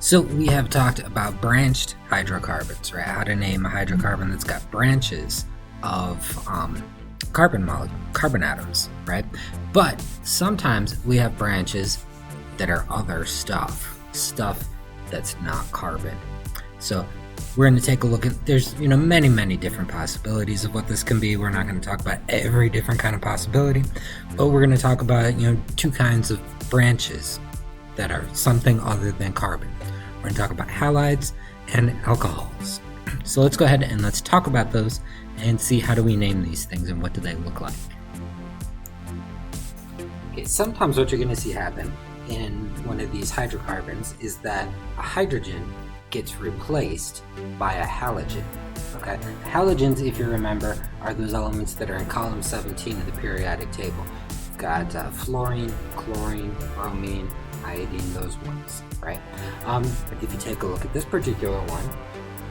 So we have talked about branched hydrocarbons, right? How to name a hydrocarbon that's got branches of carbon atoms, right? But sometimes we have branches that are other stuff that's not carbon. So we're going to take a look at, there's many different possibilities of what this can be. We're not going to talk about every different kind of possibility, but we're going to talk about two kinds of branches that are something other than carbon. We're going to talk about halides and alcohols. So let's go ahead and let's talk about those and see how do we name these things and what do they look like. Okay, sometimes what you're going to see happen in one of these hydrocarbons is that a hydrogen gets replaced by a halogen. Okay, halogens, if you remember, are those elements that are in column 17 of the periodic table. We've got fluorine, chlorine, bromine, iodine, those ones, right? If you take a look at this particular one,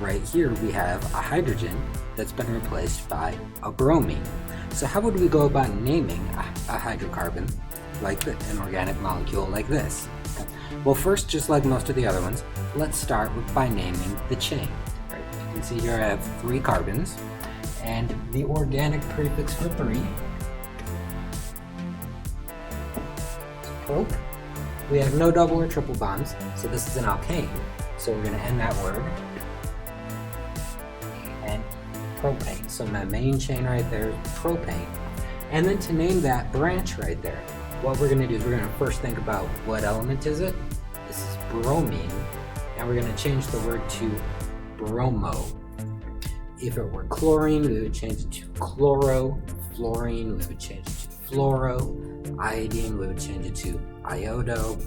right here we have a hydrogen that's been replaced by a bromine. So how would we go about naming a hydrocarbon, like an organic molecule like this? Okay. Well, first, just like most of the other ones, let's start by naming the chain. Right? You can see here I have 3 carbons, and the organic prefix for 3 is prop. We have no double or triple bonds, so this is an alkane. So we're going to end that word. And propane. So my main chain right there is propane. And then to name that branch right there, what we're going to do is we're going to first think about what element is it. This is bromine. And we're going to change the word to bromo. If it were chlorine, we would change it to chloro. Fluorine, we would change it to fluoro. Iodine, we would change it to iodo.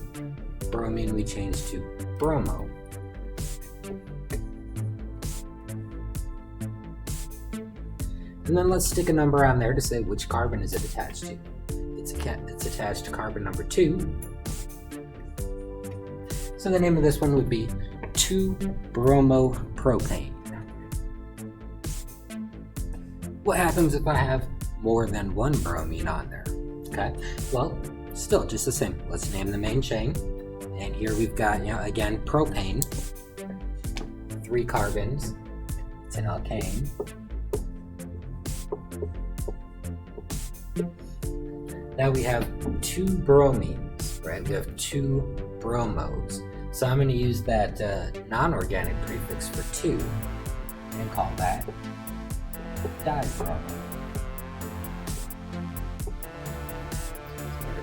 Bromine, we change to bromo. And then let's stick a number on there to say which carbon is it attached to. It's attached to carbon number 2. So the name of this one would be 2-bromopropane. What happens if I have more than one bromine on there? Okay, well, still just the same. Let's name the main chain. And here we've got, again, propane, 3 carbons. It's an alkane. Now we have 2 bromines, right? We have 2 bromos. So I'm going to use that non-organic prefix for 2 and call that dibromo.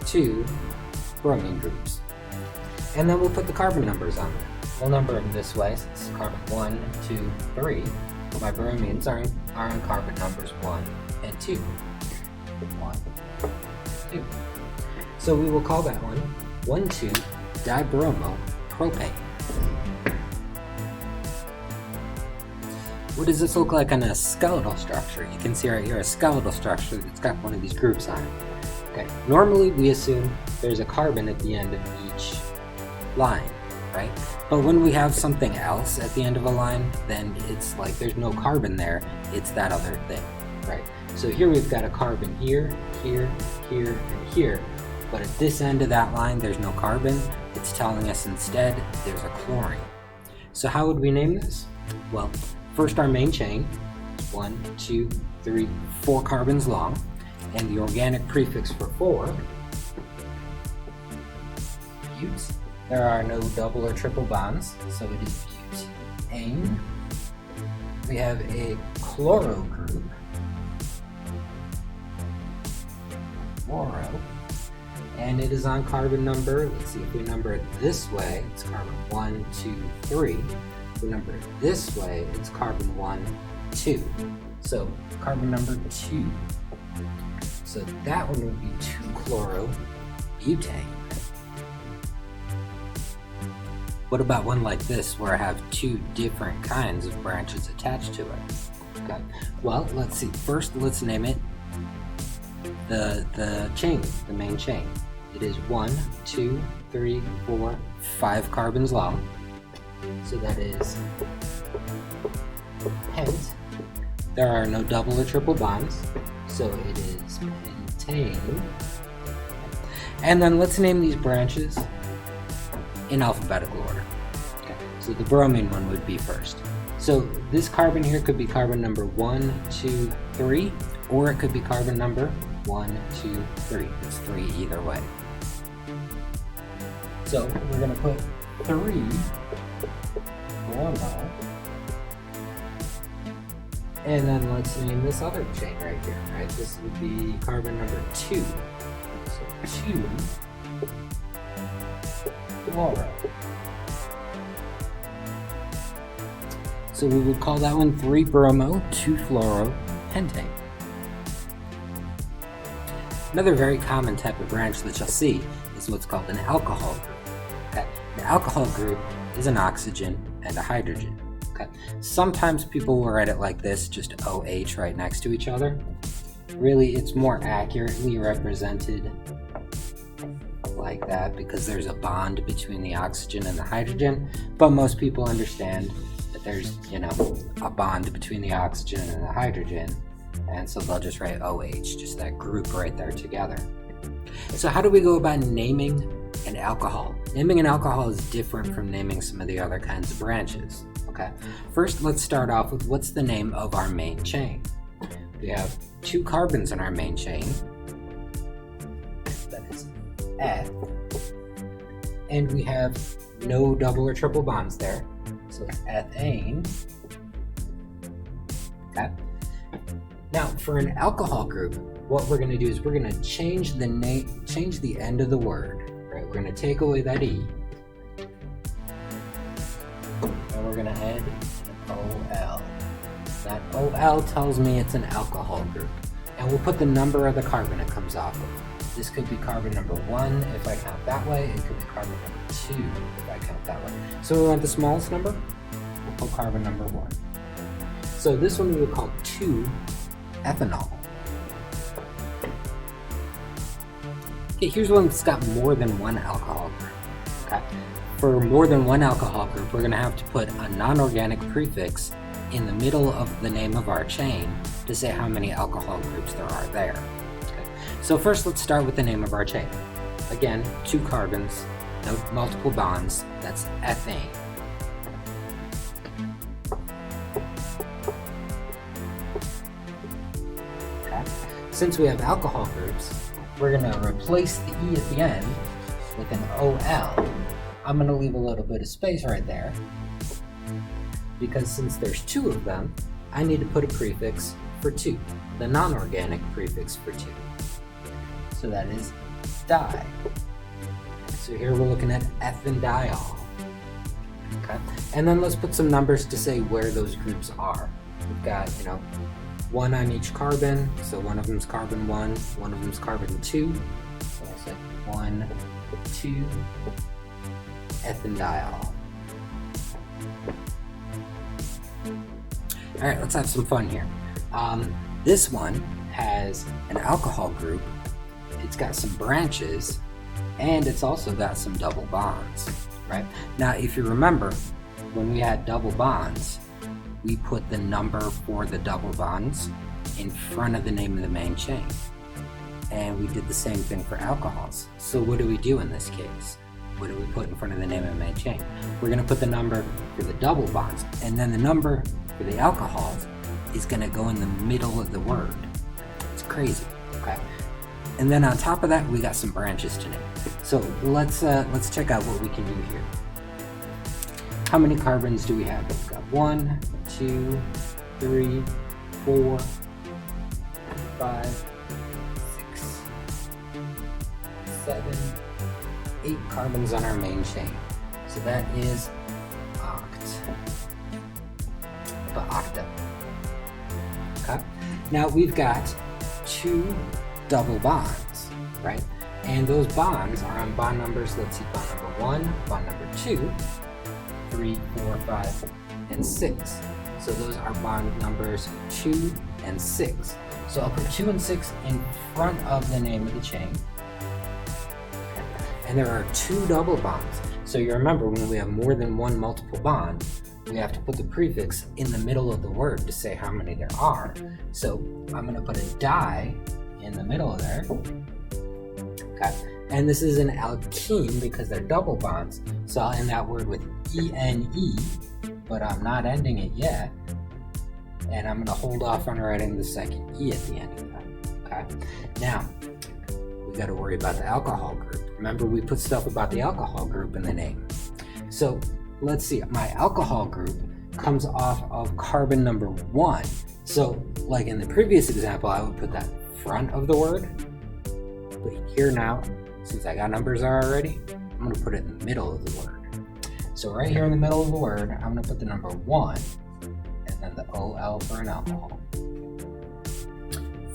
2 bromine groups. And then we'll put the carbon numbers on there. We'll number them this way. So this is carbon 1, 2, 3. My bromines are in carbon numbers 1 and 2. 1, 2. So we will call that one 1,2-dibromopropane. What does this look like on a skeletal structure? You can see right here a skeletal structure that's got one of these groups on it. Okay. Normally we assume there's a carbon at the end of each line, right? But when we have something else at the end of a line, then it's like there's no carbon there, it's that other thing, right? So here we've got a carbon here, here, here, and here, but at this end of that line there's no carbon. It's telling us instead there's a chlorine. So how would we name this? Well, first our main chain is 1, 2, 3, 4 carbons long. And the organic prefix for 4, bute. There are no double or triple bonds, so it is butane. We have a chloro group, chloro, and it is on carbon number, let's see if we number it this way, it's carbon 1, 2, 3. If we number it this way, it's carbon 1, 2. So carbon number 2. So that one would be 2-chlorobutane. What about one like this where I have 2 different kinds of branches attached to it? Okay. Well, let's see. First, let's name it the chain, the main chain. It is 1, 2, 3, 4, 5 carbons long. So that is pent. There are no double or triple bonds. So it is pentane. And then let's name these branches in alphabetical order. Okay. So the bromine one would be first. So this carbon here could be carbon number 1, 2, 3, or it could be carbon number 1, 2, 3. It's 3 either way. So we're going to put 3 bromo, and then let's name this other chain right here, right? This would be carbon number 2. So 2 fluoro. So we would call that one 3 bromo, 2 fluoro pentane. Another very common type of branch that you'll see is what's called an alcohol group. Okay? The alcohol group is an oxygen and a hydrogen. Okay? Sometimes people will write it like this, just OH right next to each other. Really, it's more accurately represented like that because there's a bond between the oxygen and the hydrogen, but most people understand that there's, a bond between the oxygen and the hydrogen, and so they'll just write OH, just that group right there together. So how do we go about naming an alcohol? Naming an alcohol is different from naming some of the other kinds of branches. Okay, first let's start off with what's the name of our main chain. We have 2 carbons in our main chain. That is F, and we have no double or triple bonds there, so it's ethane. Okay. Now for an alcohol group, what we're going to do is we're going to change the end of the word. Right, we're going to take away that E, and we're going to add an OL. That OL tells me it's an alcohol group, and we'll put the number of the carbon it comes off of. This could be carbon number 1 if I count that way. It could be carbon number 2 if I count that way. So we want the smallest number, we'll put carbon number 1. So this one we would call 2-ethanol. Okay, here's one that's got more than one alcohol group. Okay, for more than one alcohol group, we're going to have to put a non-organic prefix in the middle of the name of our chain to say how many alcohol groups there are there. Okay. So first let's start with the name of our chain. Again, 2 carbons, no multiple bonds, that's ethane. Okay. Since we have alcohol groups, we're going to replace the E at the end with an OL. I'm going to leave a little bit of space right there, because since there's 2 of them, I need to put a prefix for 2, the non-organic prefix for 2. So that is di. So here we're looking at ethandiol. Okay, and then let's put some numbers to say where those groups are. We've got, 1 on each carbon, so one of them's carbon 1, one of them's carbon 2. So I said 1, 2, ethandiol. All right, let's have some fun here. This one has an alcohol group, it's got some branches, and it's also got some double bonds, right? Now, if you remember, when we had double bonds, we put the number for the double bonds in front of the name of the main chain. And we did the same thing for alcohols. So what do we do in this case? What do we put in front of the name of the main chain? We're going to put the number for the double bonds, and then the number for the alcohols is going to go in the middle of the word. It's crazy, okay? And then on top of that, we got some branches to name. So let's check out what we can do here. How many carbons do we have? We've got 1, 2, 3, 4, 5, 6, 7, 8 carbons on our main chain. So that is octa. Okay. Now we've got 2 double bonds, right? And those bonds are on bond numbers. Let's see, bond number 1, bond number 2, 3, 4, 5, and 6. So those are bond numbers 2 and 6. So I'll put 2 and 6 in front of the name of the chain. And there are 2 double bonds. So you remember, when we have more than one multiple bond, we have to put the prefix in the middle of the word to say how many there are. So I'm going to put a di in the middle of there. Okay. And this is an alkene because they're double bonds. So I'll end that word with E-N-E, but I'm not ending it yet. And I'm going to hold off on writing the second E at the end of that. Okay. Now, we got to worry about the alcohol group. Remember, we put stuff about the alcohol group in the name. So let's see, my alcohol group comes off of carbon number 1. So like in the previous example, I would put that front of the word. But here now, since I got numbers there already, I'm going to put it in the middle of the word. So right here in the middle of the word, I'm going to put the number 1 and then the OL for an alcohol.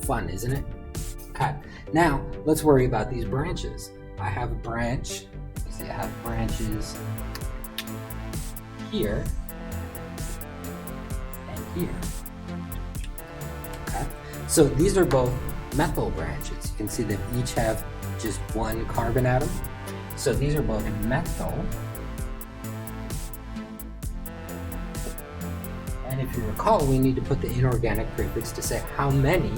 Fun, isn't it? Okay, now let's worry about these branches. I have a branch. You see, I have branches here and here. Okay, so these are both methyl branches. You can see they each have just one carbon atom. So these are both methyl. And if you recall, we need to put the inorganic prefix to say how many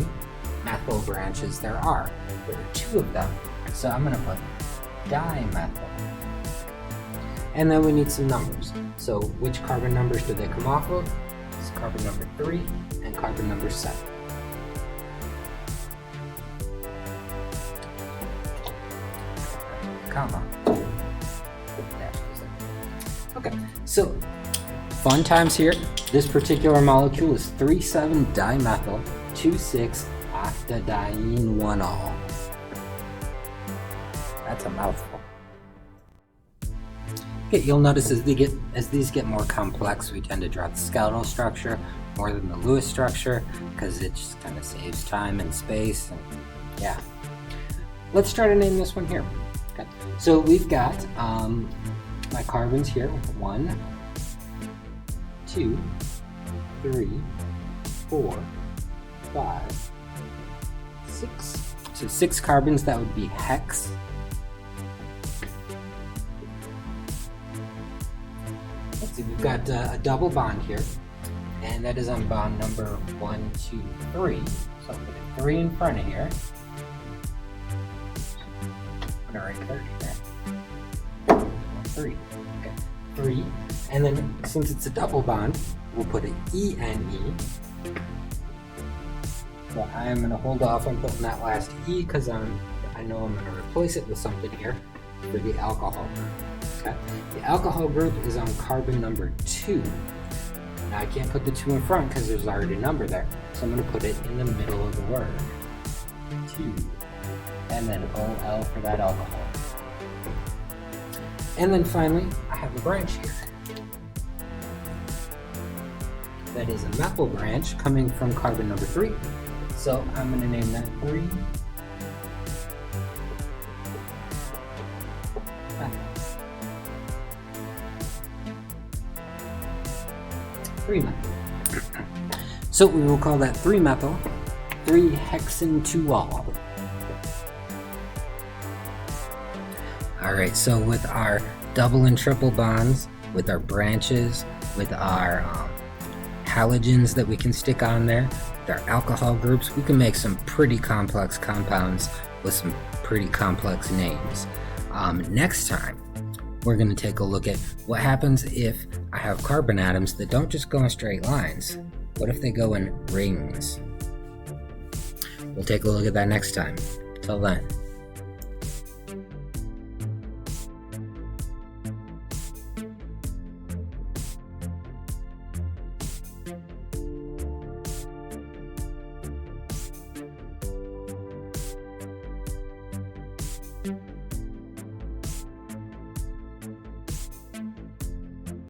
methyl branches there are. There are 2 of them. So I'm going to put dimethyl. And then we need some numbers. So which carbon numbers do they come off of? It's carbon number 3 and carbon number 7. Comma. Okay, so fun times here. This particular molecule is 3,7-dimethyl 2,6-octadiene-1-ol. That's a mouthful. Okay, you'll notice as these get more complex, we tend to draw the skeletal structure more than the Lewis structure because it just kind of saves time and space. And yeah, let's try to name this one here. Okay, so we've got my carbons here: 1, 2, 3, 4, 5, 6. So 6 carbons, that would be hex. Let's see, we've got a double bond here, and that is on bond number 1, 2, 3. So I'll put a 3 in front of here. I'm gonna write 30 there. 3. Okay, 3. And then since it's a double bond, we'll put an E-N-E. So I'm going to hold off on putting that last E because I know I'm going to replace it with something here for the alcohol group. Okay? The alcohol group is on carbon number 2. Now I can't put the 2 in front because there's already a number there. So I'm going to put it in the middle of the word. 2. And then OL for that alcohol. And then finally, I have a branch here. That is a methyl branch coming from carbon number 3. So I'm going to name that 3. 3-methyl. So we will call that 3-methyl 3-hexane-2-ol. Alright, so with our double and triple bonds, with our branches, with our halogens that we can stick on there, with our alcohol groups, we can make some pretty complex compounds with some pretty complex names. Next time, we're going to take a look at what happens if I have carbon atoms that don't just go in straight lines. What if they go in rings? We'll take a look at that next time. Till then.